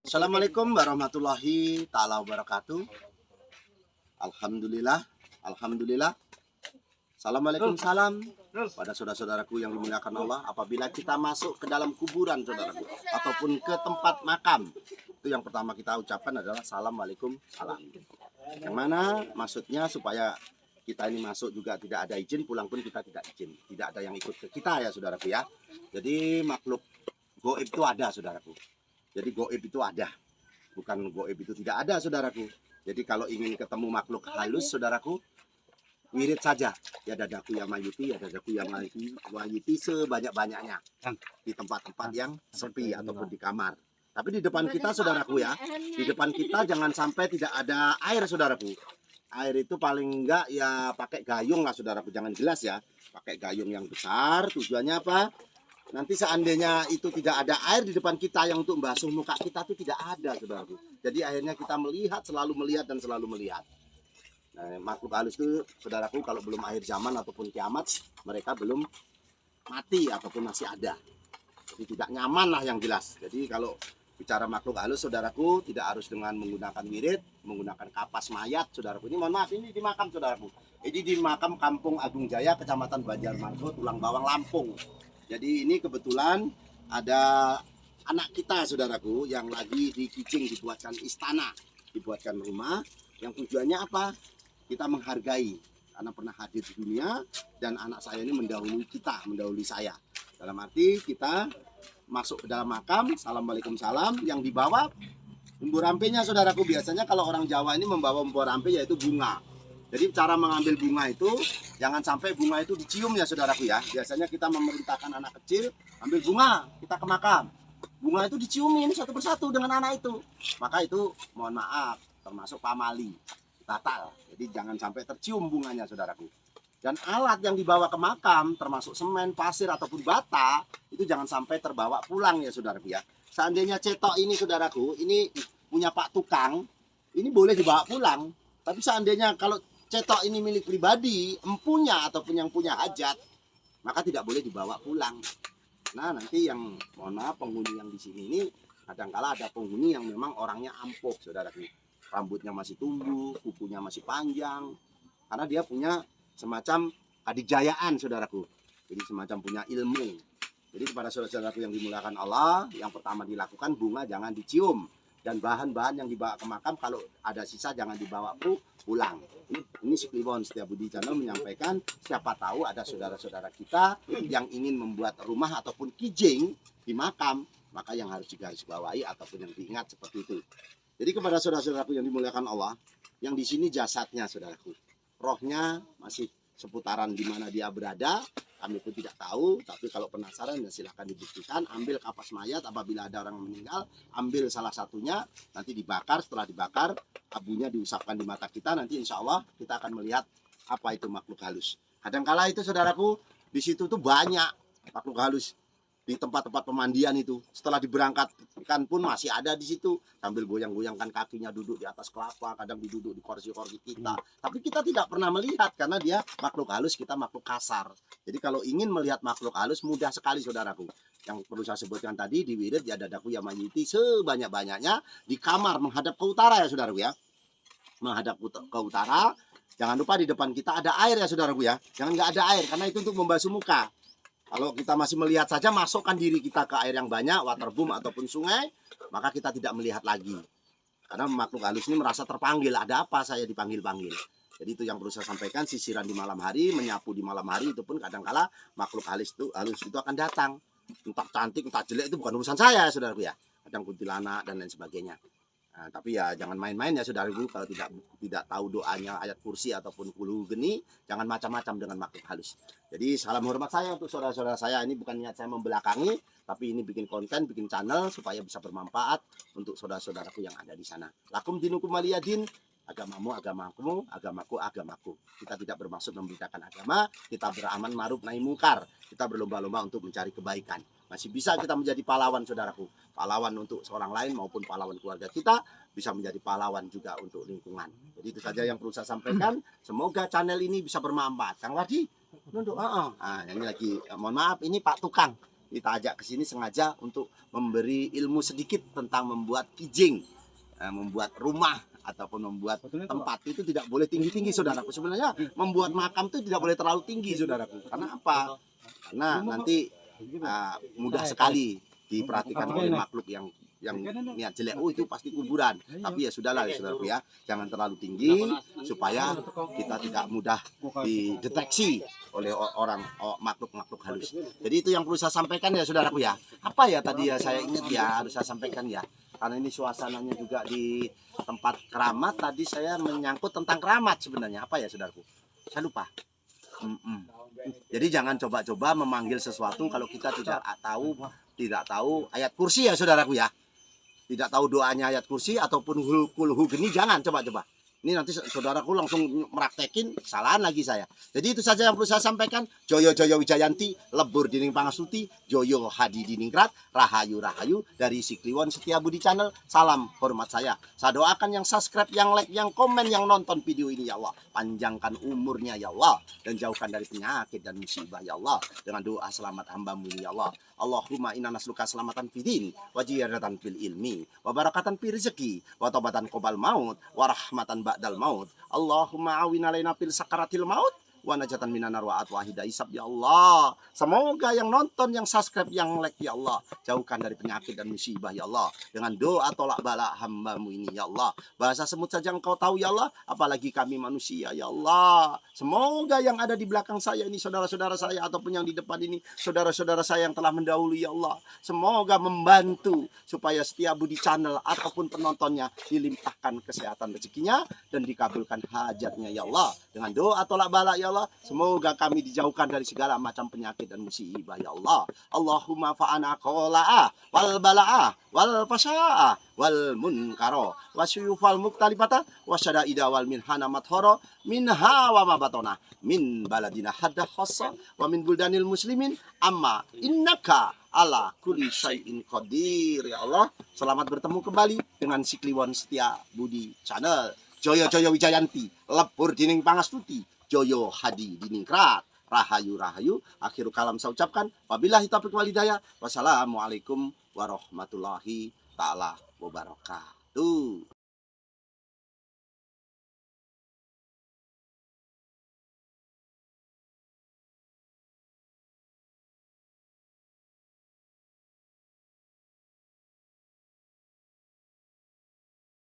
Assalamualaikum warahmatullahi taala wabarakatuh. Alhamdulillah, alhamdulillah. Assalamualaikum salam pada saudara-saudaraku yang dimuliakan Allah. Apabila kita masuk ke dalam kuburan saudaraku ataupun ke tempat makam, itu yang pertama kita ucapkan adalah assalamualaikum salam. Yang mana maksudnya supaya kita ini masuk juga tidak ada izin, pulang pun kita tidak izin. Tidak ada yang ikut ke kita ya saudaraku ya. Jadi makhluk goib itu ada saudaraku. Jadi goib itu ada, bukan goib itu tidak ada saudaraku. Jadi kalau ingin ketemu makhluk halus saudaraku, wirid saja. Ya dadaku yang mayiti, ya dadaku yang mayiti sebanyak-banyaknya di tempat-tempat yang sepi ataupun di kamar. Tapi di depan kita saudaraku ya, di depan kita jangan sampai tidak ada air saudaraku. Air itu paling enggak ya pakai gayung lah saudaraku, jangan gelas ya. Pakai gayung yang besar, tujuannya apa? Nanti seandainya itu tidak ada air di depan kita yang untuk membasuh muka kita itu tidak ada saudaraku. Jadi akhirnya kita melihat, selalu melihat dan selalu melihat. Nah, makhluk halus itu saudaraku kalau belum akhir zaman ataupun kiamat mereka belum mati ataupun masih ada. Jadi tidak nyaman lah yang jelas. Jadi kalau bicara makhluk halus saudaraku tidak harus dengan menggunakan wirid, menggunakan kapas mayat saudaraku. Ini mohon maaf ini di makam saudaraku. Ini di makam Kampung Agung Jaya, Kecamatan Banjarmargo, Tulang Bawang, Lampung. Jadi ini kebetulan ada anak kita saudaraku yang lagi di Kijing dibuatkan istana, dibuatkan rumah yang tujuannya apa? Kita menghargai karena pernah hadir di dunia dan anak saya ini mendahului kita, mendahului saya. Dalam arti kita masuk ke dalam makam, assalamualaikum salam, yang dibawa umbu rampenya saudaraku. Biasanya kalau orang Jawa ini membawa umbu rampe yaitu bunga. Jadi cara mengambil bunga itu jangan sampai bunga itu dicium ya saudaraku ya. Biasanya kita memerintahkan anak kecil ambil bunga, kita ke makam. Bunga itu diciumin satu persatu dengan anak itu. Maka itu mohon maaf termasuk pamali, batal. Jadi jangan sampai tercium bunganya saudaraku. Dan alat yang dibawa ke makam termasuk semen, pasir ataupun bata itu jangan sampai terbawa pulang ya saudaraku ya. Seandainya cetok ini saudaraku, ini punya Pak Tukang, ini boleh dibawa pulang. Tapi seandainya kalau cetok ini milik pribadi, empunya ataupun yang punya hajat, maka tidak boleh dibawa pulang. Nah, nanti yang mohon maaf penghuni yang di sini ini kadangkala ada penghuni yang memang orangnya ampuh, saudaraku. Rambutnya masih tumbuh, kukunya masih panjang, karena dia punya semacam kadijayaan, saudaraku. Jadi semacam punya ilmu. Jadi kepada saudara-saudaraku yang dimuliakan Allah, yang pertama dilakukan bunga jangan dicium. Dan bahan-bahan yang dibawa ke makam kalau ada sisa jangan dibawa pulang. Ini si Kliwon Setiabudi Channel menyampaikan siapa tahu ada saudara-saudara kita yang ingin membuat rumah ataupun kijing di makam, maka yang harus digarisbawahi ataupun yang diingat seperti itu. Jadi kepada saudara-saudaraku yang dimuliakan Allah, yang di sini jasadnya saudaraku, rohnya masih seputaran di mana dia berada, kami pun tidak tahu. Tapi kalau penasaran ya silahkan dibuktikan. Ambil kapas mayat apabila ada orang meninggal, ambil salah satunya, nanti dibakar. Setelah dibakar, abunya diusapkan di mata kita. Nanti insya Allah kita akan melihat apa itu makhluk halus. Kadangkala itu saudaraku, di situ tuh banyak makhluk halus di tempat-tempat pemandian itu. Setelah diberangkatkan pun masih ada di situ sambil goyang-goyangkan kakinya, duduk di atas kelapa, kadang duduk di kursi-kursi kita. Tapi kita tidak pernah melihat karena dia makhluk halus, kita makhluk kasar. Jadi kalau ingin melihat makhluk halus mudah sekali saudaraku. Yang perlu saya sebutkan tadi di wirid ya dadaku ya mayiti sebanyak-banyaknya di kamar menghadap ke utara ya saudaraku ya. Menghadap ke utara. Jangan lupa di depan kita ada air ya saudaraku ya. Jangan nggak ada air karena itu untuk membasuh muka. Kalau kita masih melihat saja, masukkan diri kita ke air yang banyak, waterboom ataupun sungai, maka kita tidak melihat lagi. Karena makhluk halus ini merasa terpanggil, ada apa saya dipanggil-panggil. Jadi itu yang perlu saya sampaikan, sisiran di malam hari, menyapu di malam hari, itu pun kadangkala makhluk halus itu akan datang. Entah cantik, entah jelek, itu bukan urusan saya, saudaraku ya. Kadang kuntilanak dan lain sebagainya. Nah, tapi ya jangan main-main ya saudaraku, kalau tidak tahu doanya ayat kursi ataupun kulu geni, jangan macam-macam dengan makhluk halus. Jadi salam hormat saya untuk saudara-saudara saya. Ini bukan niat saya membelakangi, tapi ini bikin konten, bikin channel supaya bisa bermanfaat untuk saudara-saudaraku yang ada di sana. Lakum dinukum waliyadin, agamamu agamaku, agamaku agamaku. Kita tidak bermaksud membedakan agama, kita beraman ma'ruf nahi mungkar. Kita berlomba-lomba untuk mencari kebaikan. Masih bisa kita menjadi pahlawan saudaraku. Pahlawan untuk seorang lain maupun pahlawan keluarga kita, bisa menjadi pahlawan juga untuk lingkungan. Jadi itu saja yang perlu saya sampaikan. Semoga channel ini bisa bermanfaat. Kang Wardi, nunduk. Nah, ini lagi mohon maaf ini Pak Tukang. kita ajak ke sini sengaja untuk memberi ilmu sedikit tentang membuat kijing, membuat rumah ataupun membuat tempat itu tidak boleh tinggi-tinggi, saudaraku. Sebenarnya membuat makam itu tidak boleh terlalu tinggi, saudaraku. Karena apa? Karena nanti mudah sekali diperhatikan oleh makhluk yang niat jelek. Oh, itu pasti kuburan. Tapi ya sudahlah ya saudaraku ya, jangan terlalu tinggi supaya kita tidak mudah dideteksi oleh orang makhluk-makhluk halus. Jadi itu yang perlu saya sampaikan ya saudaraku ya. Apa ya tadi ya saya ingat ya harus saya sampaikan ya. Karena ini suasananya juga di tempat keramat, tadi saya menyangkut tentang keramat sebenarnya. Apa ya saudaraku? Saya lupa. Jadi jangan coba-coba memanggil sesuatu kalau kita tidak tahu ayat kursi ya saudaraku ya. Tidak tahu doanya ayat kursi ataupun kulhu geni, jangan coba-coba. Ini nanti saudaraku langsung meraktekin, kesalahan lagi saya. Jadi itu saja yang perlu saya sampaikan. Joyo Joyo Wijayanti, lebur dining pangastuti, Joyo Hadi diningrat, Rahayu Rahayu dari si Kliwon Setia Budi Channel. Salam hormat saya. Saya doakan yang subscribe, yang like, yang komen, yang nonton video ini ya Allah. Panjangkan umurnya ya Allah. Dan jauhkan dari penyakit dan musibah ya Allah. Dengan doa selamat hamba-Mu ini ya Allah. Allahumma inna nasluka selamatan fidin, wajiyadatan fil ilmi, wabarakatan fi rezeki, watobatan qobal maut, warahmatan ba'dal maut. Allahumma awin alaina fil sakaratil maut, wa najatan minan nar wa atwahida isab ya Allah. Semoga yang nonton, yang subscribe, yang like ya Allah, jauhkan dari penyakit dan musibah ya Allah. Dengan doa tolak bala hamba-Mu ini ya Allah. Bahasa semut saja Engkau tahu ya Allah, apalagi kami manusia ya Allah. Semoga yang ada di belakang saya ini saudara-saudara saya, ataupun yang di depan ini saudara-saudara saya yang telah mendahului ya Allah, semoga membantu supaya Setia Budi Channel ataupun penontonnya dilimpahkan kesehatan rezekinya dan dikabulkan hajatnya ya Allah. Dengan doa tolak bala ya Allah, semoga kami dijauhkan dari segala macam penyakit dan musibah ya Allah. Allahumma fa'ana qola'ah wal bala'ah wal fasya'ah wal munkaro wasyufal muktalifata wasyada'ida wal minhana mathoro minha wa mabatona min baladina hadda khassa wa min buldanil muslimin amma innaka ala kulli syai'in qadir ya Allah. Selamat bertemu kembali dengan si Kliwon Setia Budi Channel. Joyo Joyo Wijayanti, lebur dining pangastuti, Joyo Hadi diningrat, Rahayu Rahayu. Akhirul kalam saya ucapkan wabillahi taufiq wal hidayah. Wassalamualaikum warahmatullahi taala wabarakatuh.